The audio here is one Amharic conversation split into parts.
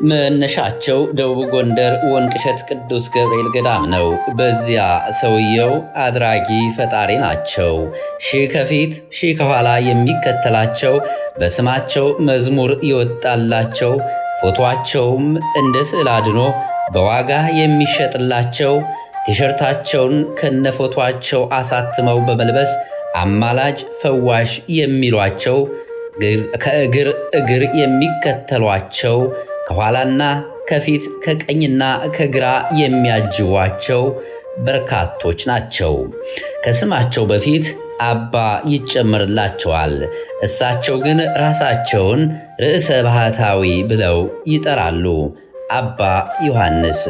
መነሻቸው ደቡብ ጎንደር ወንቅሸት ቅዱስ ገብርኤል ገዳም ነው። በዚያ ሰውየው አድራጊ ፈጣሪ ናቸው። ሺህ ከፊት ሺህ ከኋላ የሚከተላቸው በስማቸው መዝሙር ይወጣላቸው ፎቶአቸውም እንደ ስዕል አድኖ በዋጋ የሚሸጥላቸው ቲሸርታቸውን ከነፎቶአቸው አሳትመው በመልበስ አማላጅ ፈዋሽ የሚሏቸው ከእግር እግር የሚከተሏቸው ከኋላና ከፊት ከቀኝና ከግራ የሚያጅቧቸው በርካቶች ናቸው። ከስማቸው በፊት አባ ይጨመርላቸዋል። እሳቸው ግን ራሳቸውን ርዕሰ ባህታዊ ብለው ይጠራሉ። አባ ዮሐንስ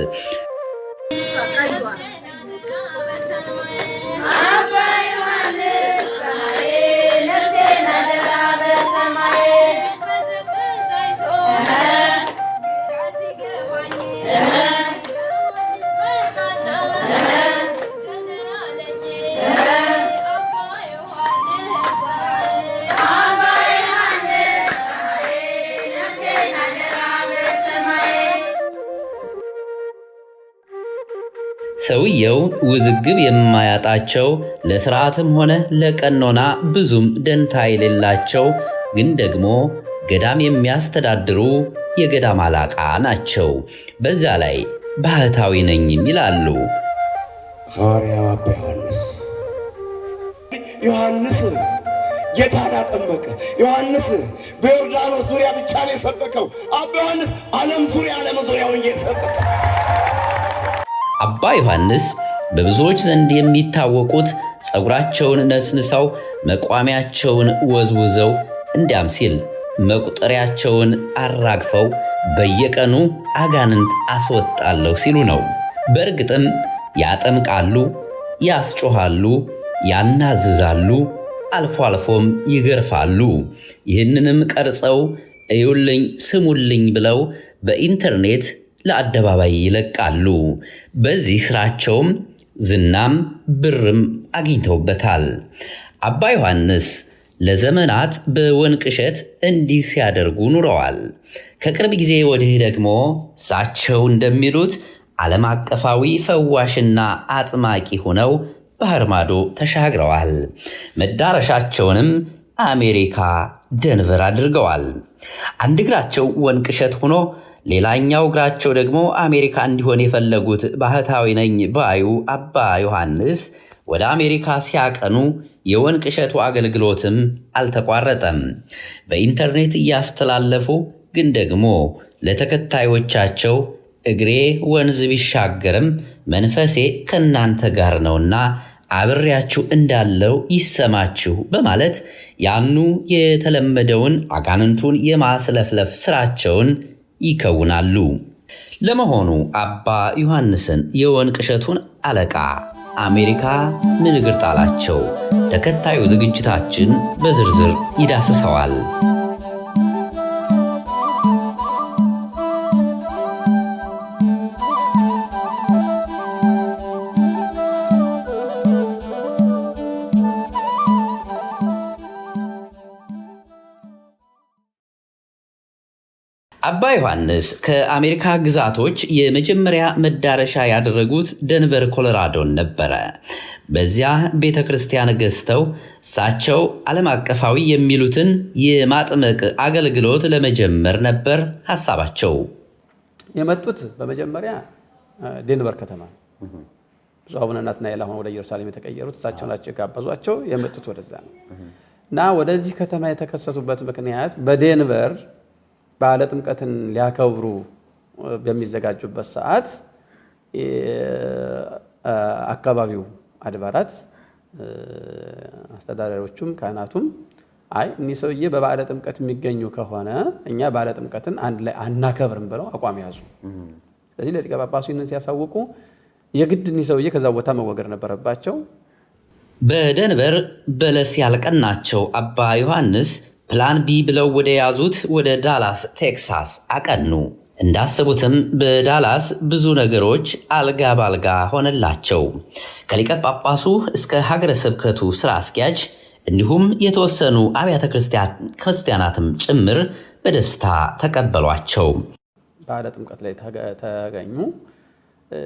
ሰውየው ውዝግብ የማያጣቸው ለሥርዓትም ሆነ ለቀኖና ብዙም ደንታ የሌላቸው ግን ደግሞ ገዳም የሚያስተዳድሩ የገዳም አለቃ ናቸው። በዛ ላይ ባህታዊ ነኝም ይላሉ። ሐዋርያው አባ ዮሐንስ ጌታን አጠመቀ። ዮሐንስ በዮርዳኖስ ዙሪያ ብቻ ነው የሰበከው። አባ ዮሐንስ ዓለም ዙሪያ ዙሪያ ወንጌል ሰበከ። አባ ዮሐንስ በብዙዎች ዘንድ የሚታወቁት ጸጉራቸውን ነስንሰው መቋሚያቸውን ወዝውዘው እንዲያም ሲል መቁጠሪያቸውን አራግፈው በየቀኑ አጋንንት አስወጣለሁ ሲሉ ነው። በእርግጥም ያጠምቃሉ፣ ያስጮሃሉ፣ ያናዝዛሉ፣ አልፎ አልፎም ይገርፋሉ። ይህንንም ቀርጸው እዩልኝ ስሙልኝ ብለው በኢንተርኔት ለአደባባይ ይለቃሉ። በዚህ ስራቸውም ዝናም ብርም አግኝተውበታል። አባ ዮሐንስ ለዘመናት በወንቅሸት እንዲህ ሲያደርጉ ኑረዋል። ከቅርብ ጊዜ ወዲህ ደግሞ እሳቸው እንደሚሉት ዓለም አቀፋዊ ፈዋሽና አጥማቂ ሆነው ባህር ማዶ ተሻግረዋል። መዳረሻቸውንም አሜሪካ ደንቨር አድርገዋል። አንድ እግራቸው ወንቅሸት ሆኖ ሌላኛው እግራቸው ደግሞ አሜሪካ እንዲሆን የፈለጉት ባህታዊ ነኝ ባዩ አባ ዮሐንስ ወደ አሜሪካ ሲያቀኑ የወንቅሸቱ አገልግሎትም አልተቋረጠም። በኢንተርኔት እያስተላለፉ ግን ደግሞ ለተከታዮቻቸው እግሬ ወንዝ ቢሻገርም መንፈሴ ከናንተ ጋር ነውና አብሬያችሁ እንዳለው ይሰማችሁ በማለት ያኑ የተለመደውን አጋንንቱን የማስለፍለፍ ስራቸውን ይከውናሉ። ለመሆኑ አባ ዮሐንስን የወንቅሸቱን አለቃ አሜሪካ ምን እግር ጣላቸው? ተከታዩ ዝግጅታችን በዝርዝር ይዳስሰዋል። አባ ዮሐንስ ከአሜሪካ ግዛቶች የመጀመሪያ መዳረሻ ያደረጉት ደንቨር ኮሎራዶን ነበረ። በዚያ ቤተ ክርስቲያን ገዝተው እሳቸው ዓለም አቀፋዊ የሚሉትን የማጥመቅ አገልግሎት ለመጀመር ነበር ሐሳባቸው። የመጡት በመጀመሪያ ደንቨር ከተማ ብዙ አቡነ ናትናኤል አሁን ወደ ኢየሩሳሌም የተቀየሩት እሳቸው ናቸው የጋበዟቸው። የመጡት ወደዛ ነው እና ወደዚህ ከተማ የተከሰቱበት ምክንያት በደንቨር በዓለ ጥምቀትን ሊያከብሩ በሚዘጋጁበት ሰዓት አካባቢው አድባራት አስተዳዳሪዎቹም ካህናቱም አይ እኒህ ሰውዬ በበዓለ ጥምቀት የሚገኙ ከሆነ እኛ በዓለ ጥምቀትን አንድ ላይ አናከብርም ብለው አቋም ያዙ። ስለዚህ ለሊቀ ጳጳሱ ይህንን ሲያሳውቁ የግድ እኒህ ሰውዬ ከዛ ቦታ መወገድ ነበረባቸው። በደንቨር በለስ ያልቀናቸው አባ ዮሐንስ ፕላን ቢ ብለው ወደ ያዙት ወደ ዳላስ ቴክሳስ አቀኑ። እንዳሰቡትም በዳላስ ብዙ ነገሮች አልጋ ባልጋ ሆነላቸው። ከሊቀ ጳጳሱ እስከ ሀገረ ስብከቱ ስራ አስኪያጅ እንዲሁም የተወሰኑ አብያተ ክርስቲያናትም ጭምር በደስታ ተቀበሏቸው። በዓለ ጥምቀት ላይ ተገኙ።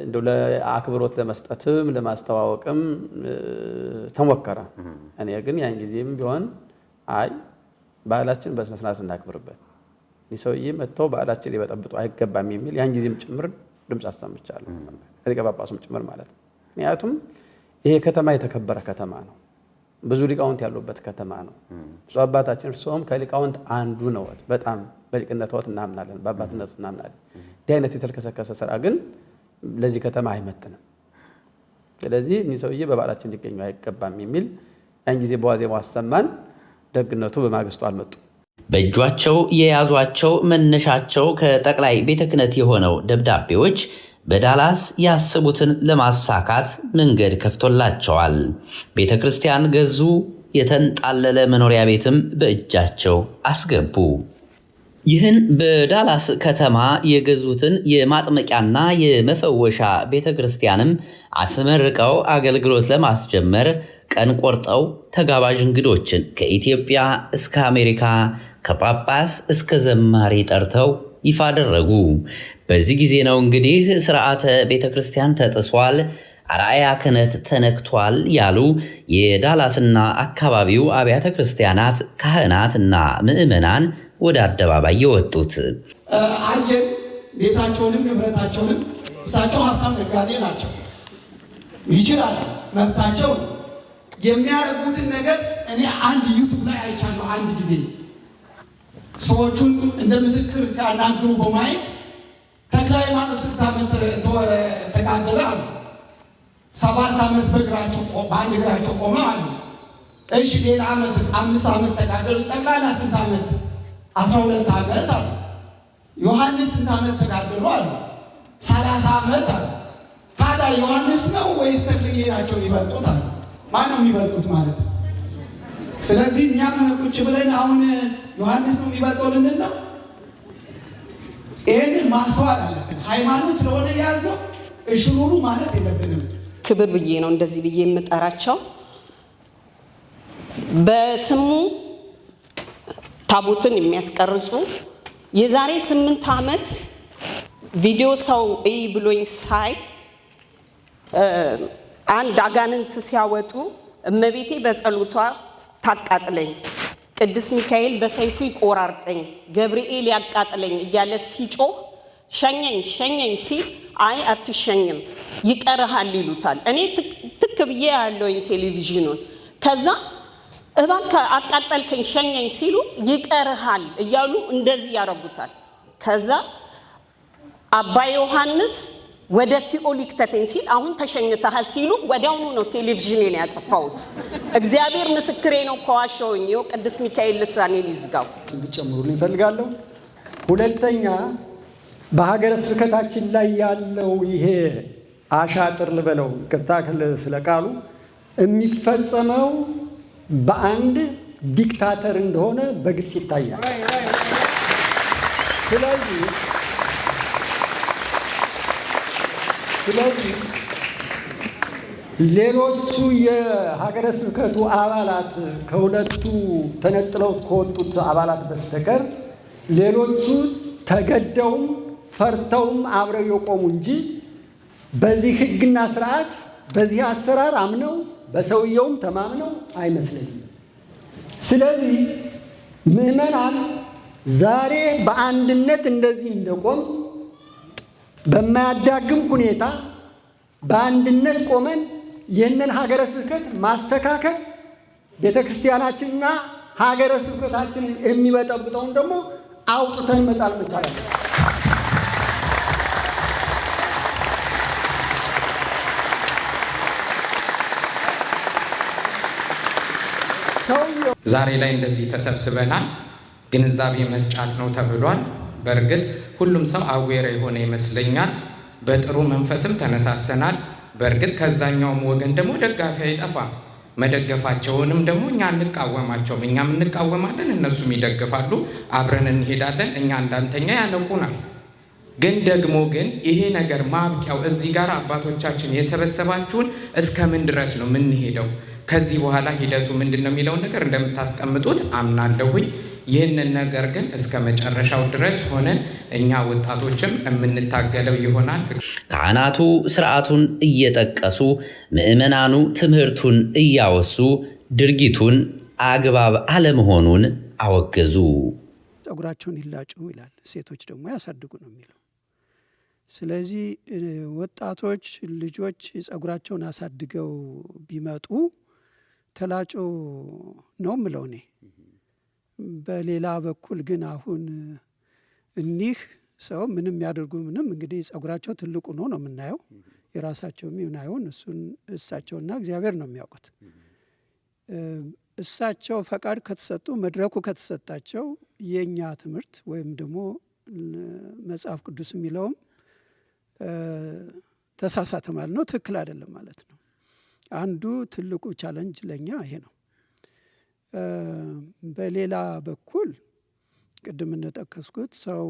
እንደው ለአክብሮት ለመስጠትም ለማስተዋወቅም ተሞከረ። እኔ ግን ያን ጊዜም ቢሆን አይ በዓላችን በስነ ስርዓት እናክብርበት፣ ሰውዬ መጥተው በዓላችን ሊበጠብጡ አይገባም የሚል ያን ጊዜም ጭምር ድምፅ አሰምቻለሁ፣ ሊቀ ጳጳሱም ጭምር ማለት ነው። ምክንያቱም ይሄ ከተማ የተከበረ ከተማ ነው፣ ብዙ ሊቃውንት ያሉበት ከተማ ነው። ብፁዕ አባታችን እርስዎም ከሊቃውንት አንዱ ነዎት። በጣም በሊቅነትዎት እናምናለን፣ በአባትነቱ እናምናለን። እንዲህ አይነት የተልከሰከሰ ስራ ግን ለዚህ ከተማ አይመጥንም። ስለዚህ እኒህ ሰውዬ በበዓላችን ሊገኙ አይገባም የሚል ያን ጊዜ በዋዜማው አሰማን። ደግነቱ በማግስቱ አልመጡም። በእጇቸው የያዟቸው መነሻቸው ከጠቅላይ ቤተ ክህነት የሆነው ደብዳቤዎች በዳላስ ያሰቡትን ለማሳካት መንገድ ከፍቶላቸዋል። ቤተ ክርስቲያን ገዙ፣ የተንጣለለ መኖሪያ ቤትም በእጃቸው አስገቡ። ይህን በዳላስ ከተማ የገዙትን የማጥመቂያና የመፈወሻ ቤተ ክርስቲያንም አስመርቀው አገልግሎት ለማስጀመር ቀን ቆርጠው ተጋባዥ እንግዶችን ከኢትዮጵያ እስከ አሜሪካ ከጳጳስ እስከ ዘማሪ ጠርተው ይፋ አደረጉ። በዚህ ጊዜ ነው እንግዲህ ስርዓተ ቤተ ክርስቲያን ተጥሷል፣ አርአያ ክህነት ተነክቷል ያሉ የዳላስና አካባቢው አብያተ ክርስቲያናት ካህናትና ምዕመናን ወደ አደባባይ የወጡት። አየን ቤታቸውንም ንብረታቸውንም። እሳቸው ሀብታም ነጋዴ ናቸው፣ ይችላል፣ መብታቸው። የሚያደርጉትን ነገር እኔ አንድ ዩቱብ ላይ አይቻለሁ። አንድ ጊዜ ሰዎቹን እንደ ምስክር ሲያናግሩ በማየት ተክለ ሃይማኖት ስንት ዓመት ተጋደለ አሉ። 7 ዓመት በአንድ እግራቸው ቆመ አሉ። እሺ ሌላ ዓመት 5 ዓመት ተጋደሉ። ጠቅላላ ስንት ዓመት? 12 ዓመት አሉ። ዮሐንስ ስንት ዓመት ተጋደሉ አሉ? 30 ዓመት አሉ። ታዲያ ዮሐንስ ነው ወይስ ተክልዬ ናቸው የሚበልጡት አሉ? ማን ነው የሚበልጡት ማለት ነው? ስለዚህ እኛም ቁጭ ብለን አሁን ዮሐንስ ነው የሚበልጠው ልንል ነው? ይህንን ማስተዋል አለብን። ሃይማኖት ስለሆነ የያዝነው እሽሩሩ ማለት የለብንም። ክብር ብዬ ነው እንደዚህ ብዬ የምጠራቸው። በስሙ ታቦትን የሚያስቀርጹ የዛሬ 8 ዓመት ቪዲዮ ሰው እይ ብሎኝ ሳይ አንድ አጋንንት ሲያወጡ እመቤቴ በጸሎቷ ታቃጥለኝ፣ ቅዱስ ሚካኤል በሰይፉ ይቆራርጠኝ፣ ገብርኤል ያቃጥለኝ እያለ ሲጮህ ሸኘኝ ሸኘኝ ሲል አይ አትሸኝም ይቀርሃል ይሉታል። እኔ ትክ ብዬ ያለውኝ ቴሌቪዥኑን። ከዛ እባክህ አቃጠልከኝ ሸኘኝ ሲሉ ይቀርሃል እያሉ እንደዚህ ያረጉታል። ከዛ አባ ዮሐንስ ወደ ሲኦል ይክተተኝ ሲል አሁን ተሸኝተሃል ሲሉ ወዲያውኑ ነው ቴሌቪዥኔን ያጠፋሁት። እግዚአብሔር ምስክሬ ነው። ከዋሻውኝ ይኸው ቅዱስ ሚካኤል ልሳኔን ይዝጋው። ብጨምሩልኝ እፈልጋለሁ። ሁለተኛ በሀገረ ስብከታችን ላይ ያለው ይሄ አሻጥር ልበለው ይቅርታ ስለ ቃሉ የሚፈጸመው በአንድ ዲክታተር እንደሆነ በግልጽ ይታያል። ስለዚህ ሌሎቹ የሀገረ ስብከቱ አባላት ከሁለቱ ተነጥለው ከወጡት አባላት በስተቀር ሌሎቹ ተገደውም ፈርተውም አብረው የቆሙ እንጂ በዚህ ሕግና ስርዓት በዚህ አሰራር አምነው በሰውየውም ተማምነው አይመስለኝም። ስለዚህ ምዕመናን ዛሬ በአንድነት እንደዚህ እንደቆም በማያዳግም ሁኔታ በአንድነት ቆመን ይህንን ሀገረ ስብከት ማስተካከል ቤተ ክርስቲያናችንና ሀገረ ስብከታችን የሚበጠብጠውን ደግሞ አውጥተን መጣል መቻል አለ። ዛሬ ላይ እንደዚህ ተሰብስበናል። ግንዛቤ መስጫት ነው ተብሏል። በእርግጥ ሁሉም ሰው አዌር የሆነ ይመስለኛል። በጥሩ መንፈስም ተነሳስተናል። በእርግጥ ከዛኛውም ወገን ደግሞ ደጋፊ አይጠፋም። መደገፋቸውንም ደግሞ እኛ እንቃወማቸውም። እኛም እንቃወማለን፣ እነሱም ይደግፋሉ። አብረን እንሄዳለን። እኛ እንዳንተኛ ያነቁናል። ግን ይሄ ነገር ማብቂያው እዚህ ጋር አባቶቻችን የሰበሰባችሁን እስከምን ድረስ ነው የምንሄደው? ከዚህ በኋላ ሂደቱ ምንድን ነው የሚለውን ነገር እንደምታስቀምጡት አምናለሁኝ። ይህንን ነገር ግን እስከ መጨረሻው ድረስ ሆነን እኛ ወጣቶችም የምንታገለው ይሆናል። ካህናቱ ስርዓቱን እየጠቀሱ ምዕመናኑ ትምህርቱን እያወሱ ድርጊቱን አግባብ አለመሆኑን አወገዙ። ጸጉራቸውን ይላጩ ይላል፣ ሴቶች ደግሞ ያሳድጉ ነው የሚለው። ስለዚህ ወጣቶች ልጆች ጸጉራቸውን አሳድገው ቢመጡ ተላጮ ነው ምለው እኔ። በሌላ በኩል ግን አሁን እኒህ ሰው ምንም ያደርጉ ምንም እንግዲህ ጸጉራቸው ትልቁ ነው የምናየው። የራሳቸው የሚሆን አይሆን እሱን እሳቸውና እግዚአብሔር ነው የሚያውቁት። እሳቸው ፈቃድ ከተሰጡ መድረኩ ከተሰጣቸው የኛ ትምህርት ወይም ደግሞ መጽሐፍ ቅዱስ የሚለውም ተሳሳተ ማለት ነው፣ ትክክል አይደለም ማለት ነው። አንዱ ትልቁ ቻለንጅ ለኛ ይሄ ነው። በሌላ በኩል ቅድም እንደጠቀስኩት ሰው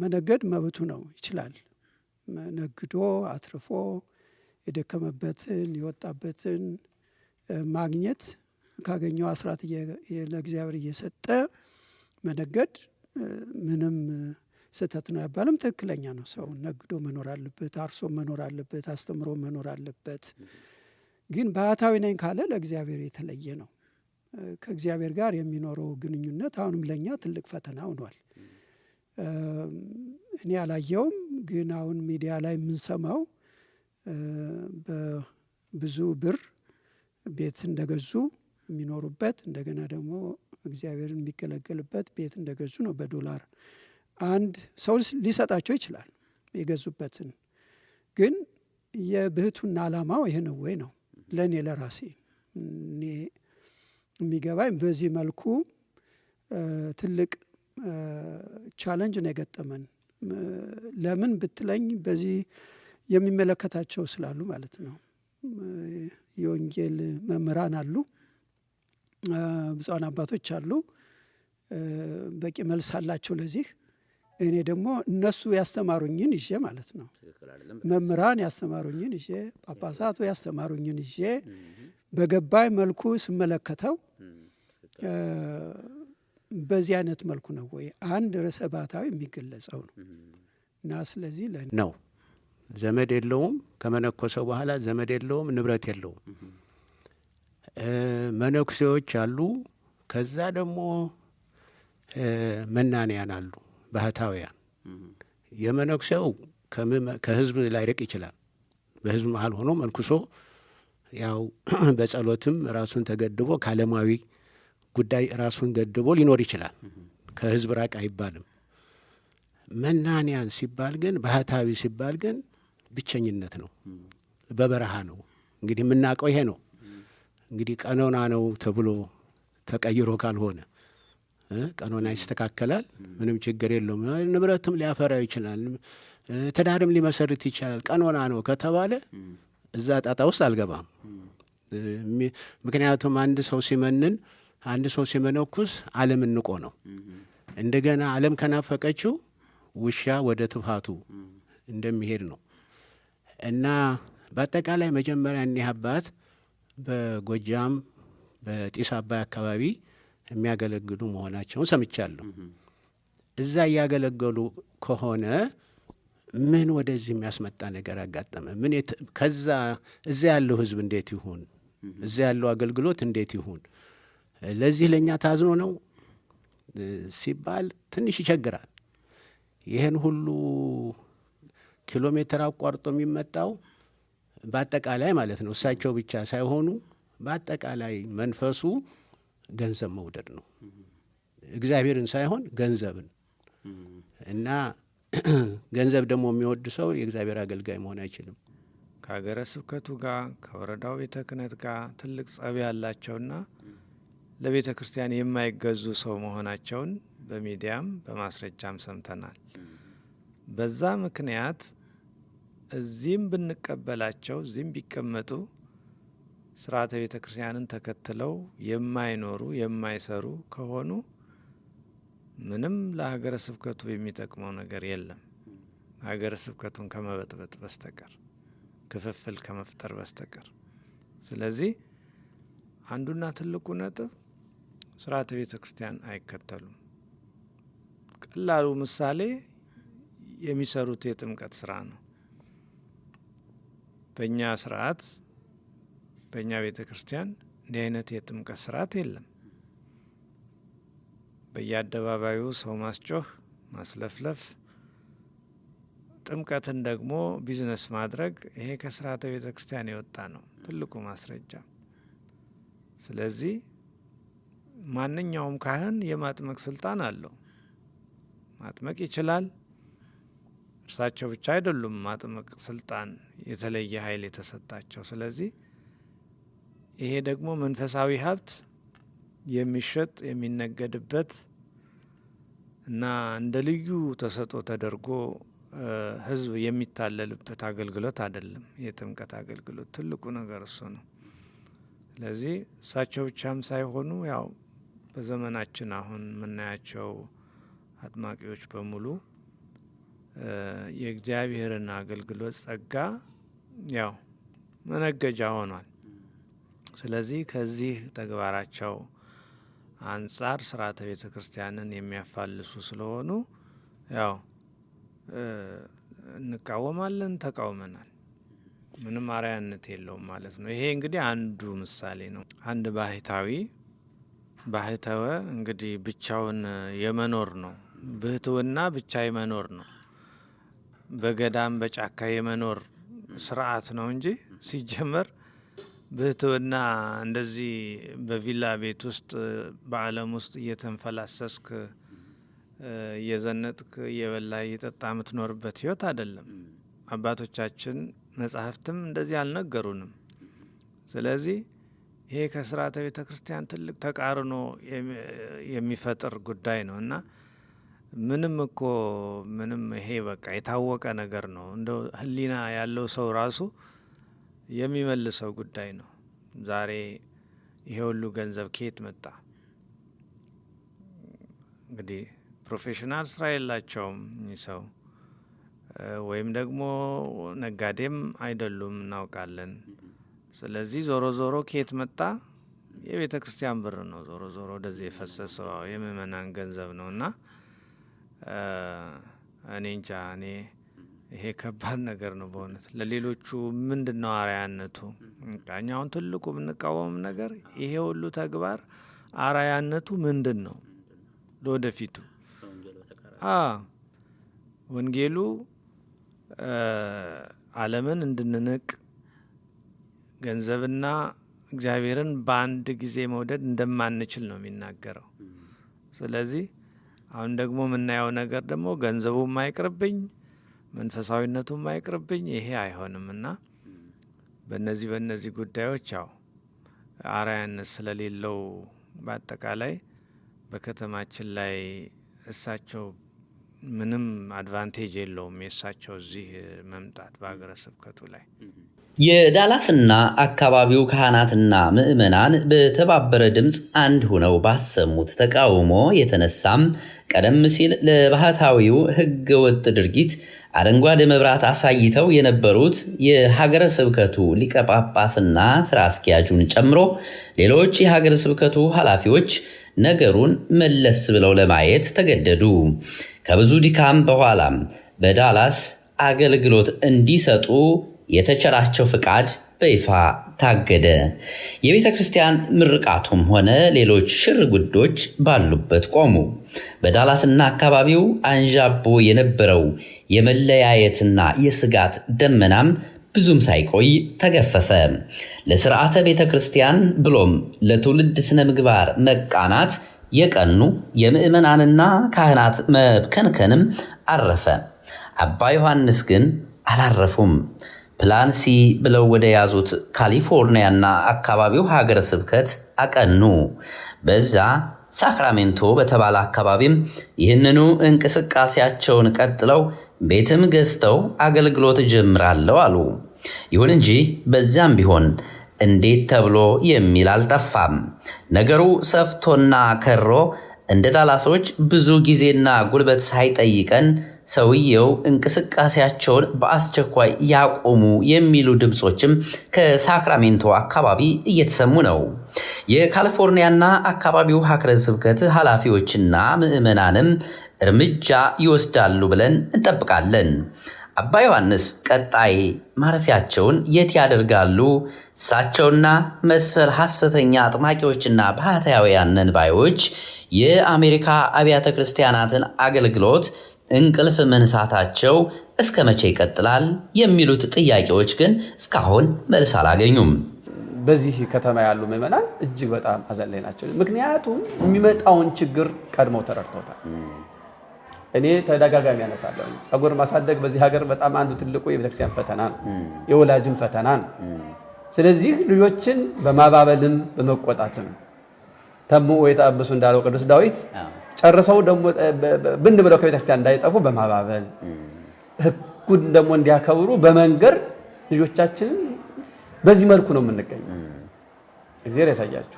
መነገድ መብቱ ነው፣ ይችላል። ነግዶ አትርፎ የደከመበትን የወጣበትን ማግኘት ካገኘው አስራት ለእግዚአብሔር እየሰጠ መነገድ ምንም ስህተት ነው ያባልም ትክክለኛ ነው። ሰው ነግዶ መኖር አለበት፣ አርሶ መኖር አለበት፣ አስተምሮ መኖር አለበት። ግን ባህታዊ ነኝ ካለ ለእግዚአብሔር የተለየ ነው። ከእግዚአብሔር ጋር የሚኖረው ግንኙነት አሁንም ለኛ ትልቅ ፈተና ሆኗል። እኔ አላየውም፣ ግን አሁን ሚዲያ ላይ የምንሰማው በብዙ ብር ቤት እንደገዙ የሚኖሩበት እንደገና ደግሞ እግዚአብሔርን የሚገለገልበት ቤት እንደገዙ ነው። በዶላር አንድ ሰው ሊሰጣቸው ይችላል የገዙበትን። ግን የብህቱና ዓላማው ይሄ ነው ወይ ነው? ለእኔ ለራሴ እኔ የሚገባኝ በዚህ መልኩ ትልቅ ቻለንጅ ነው የገጠመን። ለምን ብትለኝ በዚህ የሚመለከታቸው ስላሉ ማለት ነው። የወንጌል መምህራን አሉ፣ ብፁዓን አባቶች አሉ፣ በቂ መልስ አላቸው ለዚህ። እኔ ደግሞ እነሱ ያስተማሩኝን ይዤ ማለት ነው፣ መምህራን ያስተማሩኝን ይዤ፣ ጳጳሳቱ ያስተማሩኝን ይዤ በገባይ መልኩ ስመለከተው በዚህ አይነት መልኩ ነው ወይ አንድ ርዕሰ ባህታዊ የሚገለጸው ነው። እና ስለዚህ ነው ዘመድ የለውም፣ ከመነኮሰው በኋላ ዘመድ የለውም፣ ንብረት የለውም። መነኩሴዎች አሉ፣ ከዛ ደግሞ መናንያን አሉ፣ ባህታውያን። የመነኩሴው ከህዝብ ላይርቅ ይችላል። በህዝብ መሀል ሆኖ መንኩሶ ያው በጸሎትም ራሱን ተገድቦ ከዓለማዊ ጉዳይ ራሱን ገድቦ ሊኖር ይችላል። ከህዝብ ራቅ አይባልም። መናንያን ሲባል ግን ባህታዊ ሲባል ግን ብቸኝነት ነው፣ በበረሃ ነው። እንግዲህ የምናውቀው ይሄ ነው። እንግዲህ ቀኖና ነው ተብሎ ተቀይሮ ካልሆነ ቀኖና ይስተካከላል፣ ምንም ችግር የለውም። ንብረትም ሊያፈራው ይችላል፣ ትዳርም ሊመሰርት ይችላል። ቀኖና ነው ከተባለ እዛ ጣጣ ውስጥ አልገባም። ምክንያቱም አንድ ሰው ሲመነኩስ ዓለምን ንቆ ነው። እንደገና ዓለም ከናፈቀችው ውሻ ወደ ትፋቱ እንደሚሄድ ነው። እና በአጠቃላይ መጀመሪያ እኒህ አባት በጎጃም በጢስ አባይ አካባቢ የሚያገለግሉ መሆናቸውን ሰምቻለሁ። እዛ እያገለገሉ ከሆነ ምን ወደዚህ የሚያስመጣ ነገር አጋጠመ? ከዛ እዛ ያለው ህዝብ እንዴት ይሁን? እዛ ያለው አገልግሎት እንዴት ይሁን? ለዚህ ለእኛ ታዝኖ ነው ሲባል ትንሽ ይቸግራል። ይህን ሁሉ ኪሎ ሜትር አቋርጦ የሚመጣው በአጠቃላይ ማለት ነው፣ እሳቸው ብቻ ሳይሆኑ በአጠቃላይ መንፈሱ ገንዘብ መውደድ ነው። እግዚአብሔርን ሳይሆን ገንዘብን። እና ገንዘብ ደግሞ የሚወድ ሰው የእግዚአብሔር አገልጋይ መሆን አይችልም። ከሀገረ ስብከቱ ጋር ከወረዳው ቤተ ክህነት ጋር ትልቅ ጸብ ያላቸውና ለቤተ ክርስቲያን የማይገዙ ሰው መሆናቸውን በሚዲያም በማስረጃም ሰምተናል። በዛ ምክንያት እዚህም ብንቀበላቸው እዚህም ቢቀመጡ ስርዓተ ቤተ ክርስቲያንን ተከትለው የማይኖሩ የማይሰሩ ከሆኑ ምንም ለሀገረ ስብከቱ የሚጠቅመው ነገር የለም፣ ሀገረ ስብከቱን ከመበጥበጥ በስተቀር ክፍፍል ከመፍጠር በስተቀር። ስለዚህ አንዱና ትልቁ ነጥብ ስርዓተ ቤተ ክርስቲያን አይከተሉም። ቀላሉ ምሳሌ የሚሰሩት የጥምቀት ስራ ነው። በእኛ ስርዓት በእኛ ቤተ ክርስቲያን እንዲህ አይነት የጥምቀት ስርዓት የለም። በየአደባባዩ ሰው ማስጮህ፣ ማስለፍለፍ፣ ጥምቀትን ደግሞ ቢዝነስ ማድረግ ይሄ ከስርዓተ ቤተ ክርስቲያን የወጣ ነው ትልቁ ማስረጃ። ስለዚህ ማንኛውም ካህን የማጥመቅ ስልጣን አለው፣ ማጥመቅ ይችላል። እርሳቸው ብቻ አይደሉም ማጥመቅ ስልጣን የተለየ ኃይል የተሰጣቸው። ስለዚህ ይሄ ደግሞ መንፈሳዊ ሀብት የሚሸጥ የሚነገድበት እና እንደ ልዩ ተሰጥኦ ተደርጎ ሕዝብ የሚታለልበት አገልግሎት አይደለም። የጥምቀት አገልግሎት ትልቁ ነገር እሱ ነው። ስለዚህ እሳቸው ብቻም ሳይሆኑ ያው በዘመናችን አሁን የምናያቸው አጥማቂዎች በሙሉ የእግዚአብሔርን አገልግሎት ጸጋ ያው መነገጃ ሆኗል። ስለዚህ ከዚህ ተግባራቸው አንጻር ስርዓተ ቤተ ክርስቲያንን የሚያፋልሱ ስለሆኑ ያው እንቃወማለን፣ ተቃውመናል። ምንም አርአያነት የለውም ማለት ነው። ይሄ እንግዲህ አንዱ ምሳሌ ነው። አንድ ባህታዊ እንግዲህ ብቻውን የመኖር ነው። ብህትውና ብቻ የመኖር ነው። በገዳም በጫካ የመኖር ስርዓት ነው እንጂ ሲጀመር ብህትውና እንደዚህ በቪላ ቤት ውስጥ በዓለም ውስጥ እየተንፈላሰስክ እየዘነጥክ እየበላ እየጠጣ የምትኖርበት ህይወት አይደለም። አባቶቻችን መጻሕፍትም እንደዚህ አልነገሩንም። ስለዚህ ይሄ ከስርዓተ ቤተ ክርስቲያን ትልቅ ተቃርኖ የሚፈጥር ጉዳይ ነው እና ምንም ይሄ በቃ የታወቀ ነገር ነው። እንደው ህሊና ያለው ሰው ራሱ የሚመልሰው ጉዳይ ነው። ዛሬ ይሄ ሁሉ ገንዘብ ከየት መጣ? እንግዲህ ፕሮፌሽናል ስራ የላቸውም እኚህ ሰው፣ ወይም ደግሞ ነጋዴም አይደሉም እናውቃለን። ስለዚህ ዞሮ ዞሮ ከየት መጣ? የቤተ ክርስቲያን ብር ነው ዞሮ ዞሮ ወደዚህ የፈሰሰው የምእመናን ገንዘብ ነው እና እኔ እንጃ ይሄ ከባድ ነገር ነው በእውነት። ለሌሎቹ ምንድን ነው አርአያነቱ? እኛውን ትልቁ የምንቃወም ነገር ይሄ ሁሉ ተግባር አርአያነቱ ምንድን ነው? ለወደፊቱ ወንጌሉ ዓለምን እንድንንቅ ገንዘብና እግዚአብሔርን በአንድ ጊዜ መውደድ እንደማንችል ነው የሚናገረው። ስለዚህ አሁን ደግሞ የምናየው ነገር ደግሞ ገንዘቡም አይቅርብኝ፣ መንፈሳዊነቱም አይቅርብኝ፣ ይሄ አይሆንም እና በእነዚህ ጉዳዮች ያው አርአያነት ስለሌለው በአጠቃላይ በከተማችን ላይ እሳቸው ምንም አድቫንቴጅ የለውም የእሳቸው እዚህ መምጣት በሀገረ ስብከቱ ላይ። የዳላስና አካባቢው ካህናትና ምዕመናን በተባበረ ድምፅ አንድ ሆነው ባሰሙት ተቃውሞ የተነሳም ቀደም ሲል ለባህታዊው ሕገወጥ ድርጊት አረንጓዴ መብራት አሳይተው የነበሩት የሀገረ ስብከቱ ሊቀ ጳጳስና ስራ አስኪያጁን ጨምሮ ሌሎች የሀገረ ስብከቱ ኃላፊዎች ነገሩን መለስ ብለው ለማየት ተገደዱ። ከብዙ ድካም በኋላም በዳላስ አገልግሎት እንዲሰጡ የተቸራቸው ፍቃድ በይፋ ታገደ። የቤተ ክርስቲያን ምርቃቱም ሆነ ሌሎች ሽርጉዶች ባሉበት ቆሙ። በዳላስና አካባቢው አንዣቦ የነበረው የመለያየትና የስጋት ደመናም ብዙም ሳይቆይ ተገፈፈ። ለስርዓተ ቤተ ክርስቲያን ብሎም ለትውልድ ስነ ምግባር መቃናት የቀኑ የምዕመናንና ካህናት መብከንከንም አረፈ። አባ ዮሐንስ ግን አላረፉም። ፕላን ሲ ብለው ወደ ያዙት ካሊፎርኒያና አካባቢው ሀገረ ስብከት አቀኑ። በዛ ሳክራሜንቶ በተባለ አካባቢም ይህንኑ እንቅስቃሴያቸውን ቀጥለው ቤትም ገዝተው አገልግሎት ጀምራለሁ አሉ። ይሁን እንጂ በዛም ቢሆን እንዴት ተብሎ የሚል አልጠፋም። ነገሩ ሰፍቶና ከሮ እንደ ዳላሶች ብዙ ጊዜና ጉልበት ሳይጠይቀን ሰውየው እንቅስቃሴያቸውን በአስቸኳይ ያቆሙ የሚሉ ድምፆችም ከሳክራሜንቶ አካባቢ እየተሰሙ ነው። የካሊፎርኒያና አካባቢው ሀገረ ስብከት ኃላፊዎችና ምዕመናንም እርምጃ ይወስዳሉ ብለን እንጠብቃለን። አባ ዮሐንስ ቀጣይ ማረፊያቸውን የት ያደርጋሉ? እሳቸውና መሰል ሐሰተኛ አጥማቂዎችና ባህታውያን ነን ባዮች የአሜሪካ አብያተ ክርስቲያናትን አገልግሎት እንቅልፍ መንሳታቸው እስከ መቼ ይቀጥላል? የሚሉት ጥያቄዎች ግን እስካሁን መልስ አላገኙም። በዚህ ከተማ ያሉ ምዕመናን እጅግ በጣም ሐዘን ላይ ናቸው። ምክንያቱም የሚመጣውን ችግር ቀድመው ተረድተውታል። እኔ ተደጋጋሚ ያነሳለሁ፣ ጸጉር ማሳደግ በዚህ ሀገር በጣም አንዱ ትልቁ የቤተክርስቲያን ፈተና ነው፣ የወላጅም ፈተና ነው። ስለዚህ ልጆችን በማባበልም በመቆጣትም ተምኡ የተአበሱ እንዳለው ቅዱስ ዳዊት ጨርሰው ደግሞ ብን ብለው ከቤተክርስቲያን እንዳይጠፉ በማባበል ሕጉን ደግሞ እንዲያከብሩ በመንገር ልጆቻችንን በዚህ መልኩ ነው የምንገኘው። እግዚአብሔር ያሳያችሁ።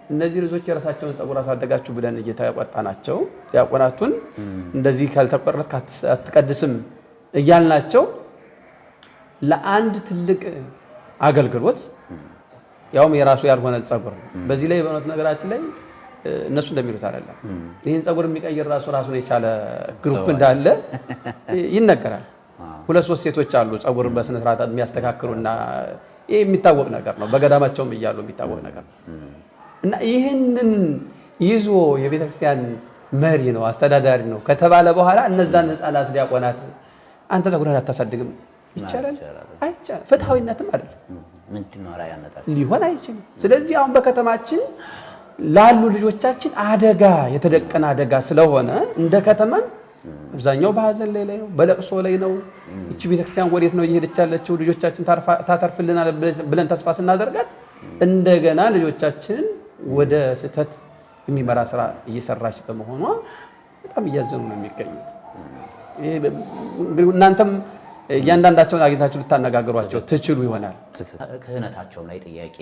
እነዚህ ልጆች የራሳቸውን ጸጉር አሳደጋችሁ ብለን እየተቆጣናቸው ዲያቆናቱን እንደዚህ ካልተቆረጥክ አትቀድስም እያልናቸው ለአንድ ትልቅ አገልግሎት ያውም የራሱ ያልሆነ ጸጉር ነው። በዚህ ላይ በእውነት ነገራችን ላይ እነሱ እንደሚሉት አይደለም። ይህን ጸጉር የሚቀይር ራሱን የቻለ ግሩፕ እንዳለ ይነገራል። 2-3 ሴቶች አሉ ጸጉር በስነ ስርዓት የሚያስተካክሉና ይሄ የሚታወቅ ነገር ነው። በገዳማቸውም እያሉ የሚታወቅ ነገር ነው። እና ይህንን ይዞ የቤተክርስቲያን መሪ ነው አስተዳዳሪ ነው ከተባለ በኋላ እነዛን ህፃናት ዲያቆናት አንተ ጸጉርህን አታሳድግም ይቻላል? አይቻልም። ፍትሃዊነትም አይደለም፣ ሊሆን አይችልም። ስለዚህ አሁን በከተማችን ላሉ ልጆቻችን አደጋ የተደቀነ አደጋ ስለሆነ እንደ ከተማን አብዛኛው በሐዘን ላይ ነው፣ በለቅሶ ላይ ነው። እቺ ቤተክርስቲያን ወዴት ነው እየሄደች ያለችው? ልጆቻችን ታተርፍልናል ብለን ተስፋ ስናደርጋት እንደገና ልጆቻችንን ወደ ስህተት የሚመራ ስራ እየሰራች በመሆኗ በጣም እያዘኑ ነው የሚገኙት። እናንተም እያንዳንዳቸውን አግኝታችሁ ልታነጋግሯቸው ትችሉ ይሆናል። ክህነታቸውም ላይ ጥያቄ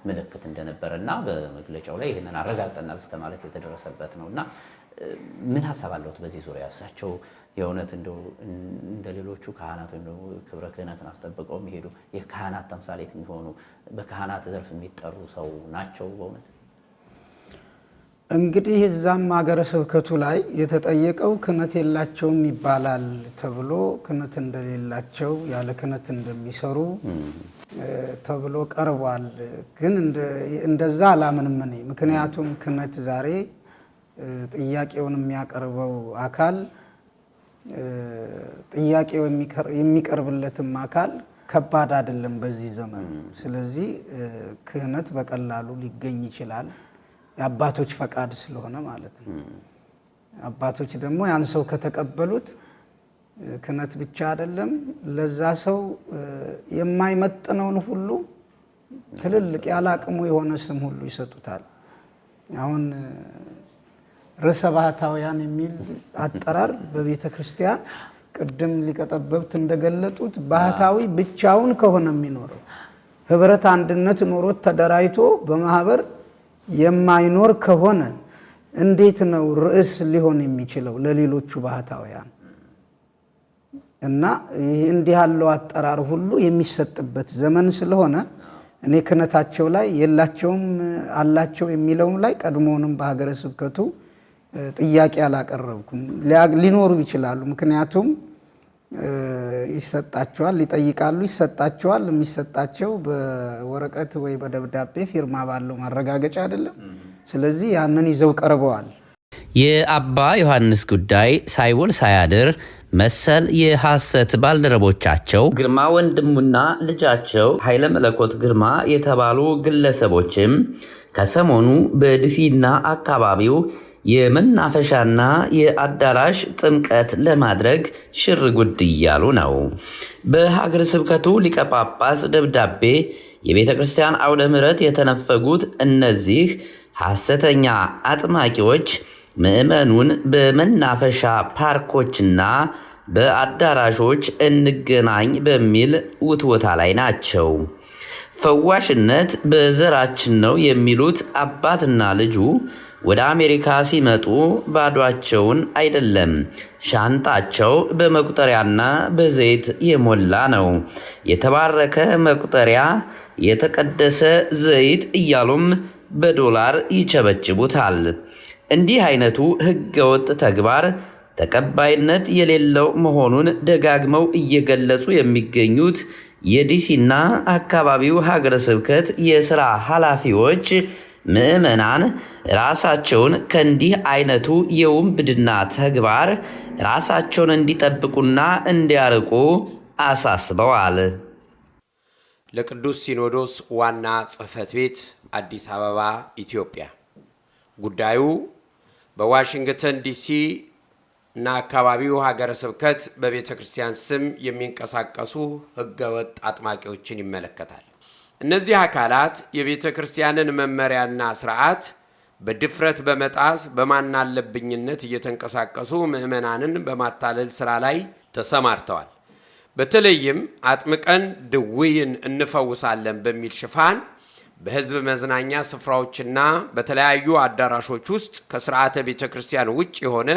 ምልክት እንደነበረና በመግለጫው ላይ ይህንን አረጋግጠናል እስከ ማለት የተደረሰበት ነው እና ምን ሀሳብ አለዎት በዚህ ዙሪያ? እሳቸው የእውነት እንደ ሌሎቹ ካህናት ወይም ደግሞ ክብረ ክህነትን አስጠብቀው የሚሄዱ የካህናት ተምሳሌት የሚሆኑ በካህናት ዘርፍ የሚጠሩ ሰው ናቸው በእውነት? እንግዲህ እዛም ሀገረ ስብከቱ ላይ የተጠየቀው ክህነት የላቸውም ይባላል ተብሎ ክህነት እንደሌላቸው ያለ ክህነት እንደሚሰሩ ተብሎ ቀርቧል። ግን እንደዛ አላምንም እኔ። ምክንያቱም ክህነት ዛሬ ጥያቄውን የሚያቀርበው አካል ጥያቄው የሚቀርብለትም አካል ከባድ አይደለም በዚህ ዘመን። ስለዚህ ክህነት በቀላሉ ሊገኝ ይችላል፣ የአባቶች ፈቃድ ስለሆነ ማለት ነው። አባቶች ደግሞ ያን ሰው ከተቀበሉት ክህነት ብቻ አይደለም ለዛ ሰው የማይመጥነውን ሁሉ ትልልቅ ያለ አቅሙ የሆነ ስም ሁሉ ይሰጡታል። አሁን ርዕሰ ባህታውያን የሚል አጠራር በቤተ ክርስቲያን ቅድም ሊቀጠበብት እንደገለጡት ባህታዊ ብቻውን ከሆነ የሚኖረው ህብረት አንድነት ኖሮት ተደራጅቶ በማህበር የማይኖር ከሆነ እንዴት ነው ርዕስ ሊሆን የሚችለው ለሌሎቹ ባህታውያን? እና እንዲህ ያለው አጠራር ሁሉ የሚሰጥበት ዘመን ስለሆነ እኔ ክህነታቸው ላይ የላቸውም አላቸው የሚለውም ላይ ቀድሞውንም በሀገረ ስብከቱ ጥያቄ አላቀረብኩም። ሊኖሩ ይችላሉ። ምክንያቱም ይሰጣቸዋል፣ ይጠይቃሉ፣ ይሰጣቸዋል። የሚሰጣቸው በወረቀት ወይ በደብዳቤ ፊርማ ባለው ማረጋገጫ አይደለም። ስለዚህ ያንን ይዘው ቀርበዋል። የአባ ዮሐንስ ጉዳይ ሳይውል ሳያድር መሰል የሐሰት ባልደረቦቻቸው ግርማ ወንድሙና ልጃቸው ኃይለ መለኮት ግርማ የተባሉ ግለሰቦችም ከሰሞኑ በድፊና አካባቢው የመናፈሻና የአዳራሽ ጥምቀት ለማድረግ ሽር ጉድ እያሉ ነው። በሀገረ ስብከቱ ሊቀ ጳጳስ ደብዳቤ የቤተ ክርስቲያን አውደ ምሕረት የተነፈጉት እነዚህ ሐሰተኛ አጥማቂዎች ምዕመኑን በመናፈሻ ፓርኮችና በአዳራሾች እንገናኝ በሚል ውትወታ ላይ ናቸው። ፈዋሽነት በዘራችን ነው የሚሉት አባትና ልጁ ወደ አሜሪካ ሲመጡ ባዷቸውን አይደለም። ሻንጣቸው በመቁጠሪያና በዘይት የሞላ ነው። የተባረከ መቁጠሪያ፣ የተቀደሰ ዘይት እያሉም በዶላር ይቸበችቡታል። እንዲህ አይነቱ ህገወጥ ተግባር ተቀባይነት የሌለው መሆኑን ደጋግመው እየገለጹ የሚገኙት የዲሲና አካባቢው ሀገረ ስብከት የሥራ ኃላፊዎች ምዕመናን ራሳቸውን ከእንዲህ አይነቱ የውንብድና ተግባር ራሳቸውን እንዲጠብቁና እንዲያርቁ አሳስበዋል። ለቅዱስ ሲኖዶስ ዋና ጽሕፈት ቤት አዲስ አበባ ኢትዮጵያ ጉዳዩ በዋሽንግተን ዲሲ እና አካባቢው ሀገረ ስብከት በቤተ ክርስቲያን ስም የሚንቀሳቀሱ ህገወጥ አጥማቂዎችን ይመለከታል። እነዚህ አካላት የቤተ ክርስቲያንን መመሪያና ስርዓት በድፍረት በመጣስ በማናለብኝነት እየተንቀሳቀሱ ምዕመናንን በማታለል ስራ ላይ ተሰማርተዋል። በተለይም አጥምቀን ድውይን እንፈውሳለን በሚል ሽፋን በህዝብ መዝናኛ ስፍራዎችና በተለያዩ አዳራሾች ውስጥ ከስርዓተ ቤተ ክርስቲያን ውጭ የሆነ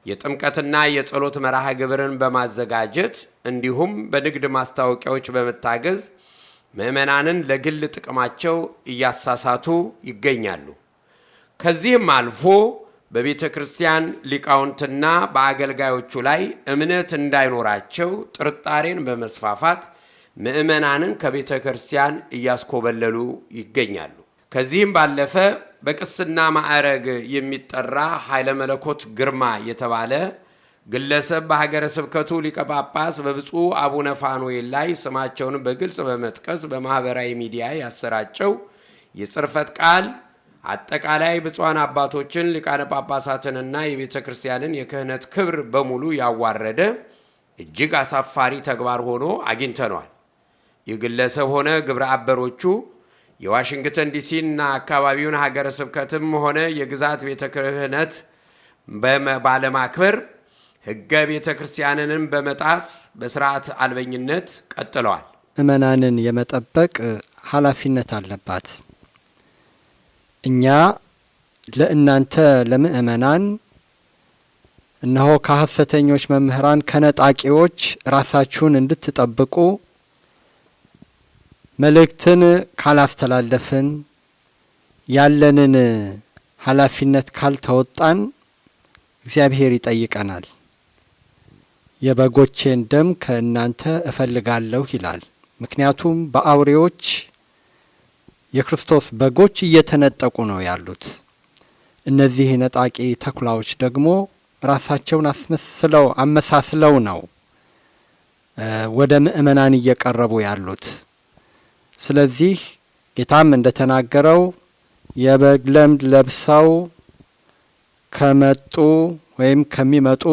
የጥምቀትና የጸሎት መርሃ ግብርን በማዘጋጀት እንዲሁም በንግድ ማስታወቂያዎች በመታገዝ ምዕመናንን ለግል ጥቅማቸው እያሳሳቱ ይገኛሉ። ከዚህም አልፎ በቤተ ክርስቲያን ሊቃውንትና በአገልጋዮቹ ላይ እምነት እንዳይኖራቸው ጥርጣሬን በመስፋፋት ምዕመናንን ከቤተ ክርስቲያን እያስኮበለሉ ይገኛሉ። ከዚህም ባለፈ በቅስና ማዕረግ የሚጠራ ኃይለ መለኮት ግርማ የተባለ ግለሰብ በሀገረ ስብከቱ ሊቀ ጳጳስ በብፁዕ አቡነ ፋኑኤል ላይ ስማቸውን በግልጽ በመጥቀስ በማህበራዊ ሚዲያ ያሰራጨው የጽርፈት ቃል አጠቃላይ ብፁዓን አባቶችን ሊቃነ ጳጳሳትንና የቤተ ክርስቲያንን የክህነት ክብር በሙሉ ያዋረደ እጅግ አሳፋሪ ተግባር ሆኖ አግኝተነዋል። ይህ ግለሰብ ሆነ ግብረ አበሮቹ የዋሽንግተን ዲሲና አካባቢውን ሀገረ ስብከትም ሆነ የግዛት ቤተ ክህነት ባለማክበር ሕገ ቤተ ክርስቲያንንም በመጣስ በስርዓት አልበኝነት ቀጥለዋል። ምዕመናንን የመጠበቅ ኃላፊነት አለባት። እኛ ለእናንተ ለምዕመናን እነሆ ከሐሰተኞች መምህራን ከነጣቂዎች ራሳችሁን እንድትጠብቁ መልእክትን ካላስተላለፍን ያለንን ኃላፊነት ካልተወጣን እግዚአብሔር ይጠይቀናል። የበጎቼን ደም ከእናንተ እፈልጋለሁ ይላል። ምክንያቱም በአውሬዎች የክርስቶስ በጎች እየተነጠቁ ነው ያሉት። እነዚህ ነጣቂ ተኩላዎች ደግሞ ራሳቸውን አመሳስለው ነው ወደ ምእመናን እየቀረቡ ያሉት። ስለዚህ ጌታም እንደተናገረው የበግ ለምድ ለብሰው ከመጡ ወይም ከሚመጡ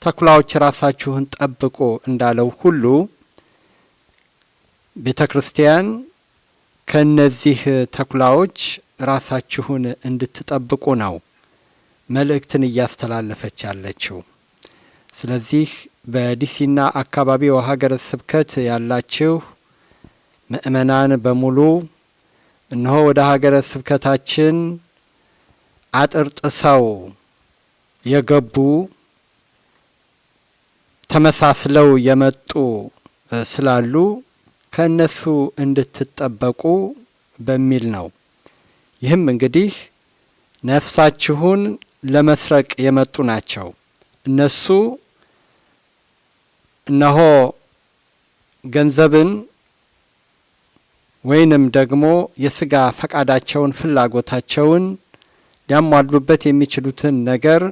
ተኩላዎች ራሳችሁን ጠብቁ እንዳለው ሁሉ ቤተ ክርስቲያን ከነዚህ ተኩላዎች ራሳችሁን እንድትጠብቁ ነው መልእክትን እያስተላለፈች ያለችው። ስለዚህ በዲሲና አካባቢው ሀገረ ስብከት ያላችሁ ምእመናን በሙሉ እነሆ ወደ ሀገረ ስብከታችን አጥር ጥሰው የገቡ ተመሳስለው የመጡ ስላሉ ከነሱ እንድትጠበቁ በሚል ነው። ይህም እንግዲህ ነፍሳችሁን ለመስረቅ የመጡ ናቸው። እነሱ እነሆ ገንዘብን ወይንም ደግሞ የስጋ ፈቃዳቸውን ፍላጎታቸውን ሊያሟሉበት የሚችሉትን ነገር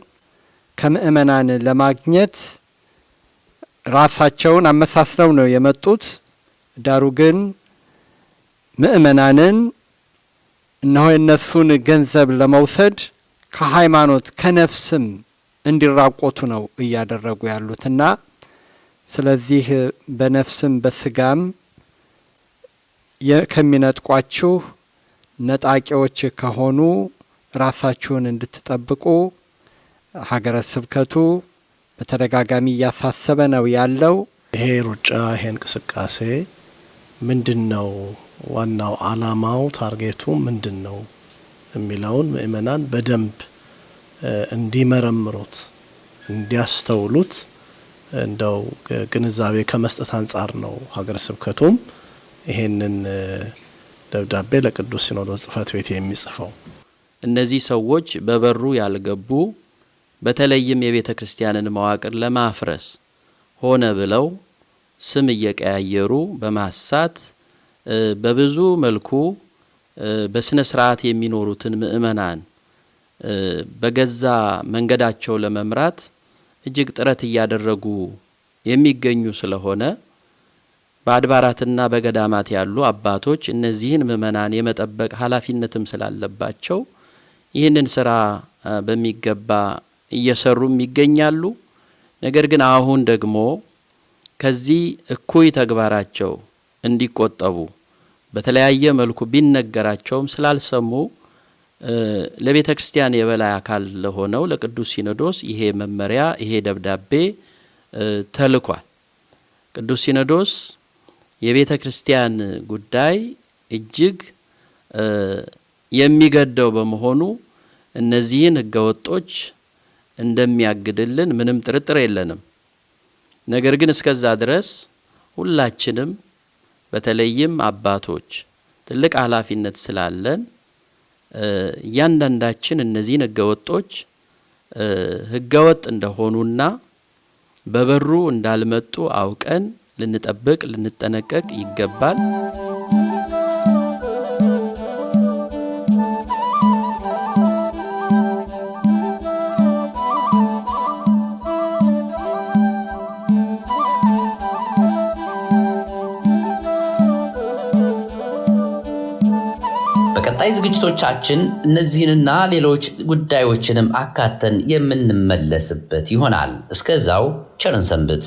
ከምእመናን ለማግኘት ራሳቸውን አመሳስለው ነው የመጡት። ዳሩ ግን ምእመናንን እነሆ የነሱን ገንዘብ ለመውሰድ ከሃይማኖት ከነፍስም እንዲራቆቱ ነው እያደረጉ ያሉትና ስለዚህ በነፍስም በስጋም ከሚነጥቋችሁ ነጣቂዎች ከሆኑ ራሳችሁን እንድትጠብቁ ሀገረ ስብከቱ በተደጋጋሚ እያሳሰበ ነው ያለው። ይሄ ሩጫ ይሄ እንቅስቃሴ ምንድነው ዋናው ዓላማው ታርጌቱ ምንድነው የሚለውን ምእመናን በደንብ እንዲመረምሩት እንዲያስተውሉት እንደው ግንዛቤ ከመስጠት አንጻር ነው ሀገረ ስብከቱም ይሄንን ደብዳቤ ለቅዱስ ሲኖዶስ ጽሕፈት ቤት የሚጽፈው። እነዚህ ሰዎች በበሩ ያልገቡ በተለይም የቤተ ክርስቲያንን መዋቅር ለማፍረስ ሆነ ብለው ስም እየቀያየሩ በማሳት በብዙ መልኩ በስነ ስርዓት የሚኖሩትን ምእመናን በገዛ መንገዳቸው ለመምራት እጅግ ጥረት እያደረጉ የሚገኙ ስለሆነ በአድባራትና በገዳማት ያሉ አባቶች እነዚህን ምእመናን የመጠበቅ ኃላፊነትም ስላለባቸው ይህንን ስራ በሚገባ እየሰሩም ይገኛሉ። ነገር ግን አሁን ደግሞ ከዚህ እኩይ ተግባራቸው እንዲቆጠቡ በተለያየ መልኩ ቢነገራቸውም ስላልሰሙ ለቤተ ክርስቲያን የበላይ አካል ለሆነው ለቅዱስ ሲኖዶስ ይሄ መመሪያ ይሄ ደብዳቤ ተልኳል። ቅዱስ ሲኖዶስ የቤተ ክርስቲያን ጉዳይ እጅግ የሚገደው በመሆኑ እነዚህን ህገወጦች እንደሚያግድልን ምንም ጥርጥር የለንም። ነገር ግን እስከዛ ድረስ ሁላችንም በተለይም አባቶች ትልቅ ኃላፊነት ስላለን እያንዳንዳችን እነዚህን ህገወጦች ህገወጥ እንደሆኑና በበሩ እንዳልመጡ አውቀን ልንጠብቅ ልንጠነቀቅ ይገባል። በቀጣይ ዝግጅቶቻችን እነዚህንና ሌሎች ጉዳዮችንም አካተን የምንመለስበት ይሆናል። እስከዛው ቸርን ሰንብት።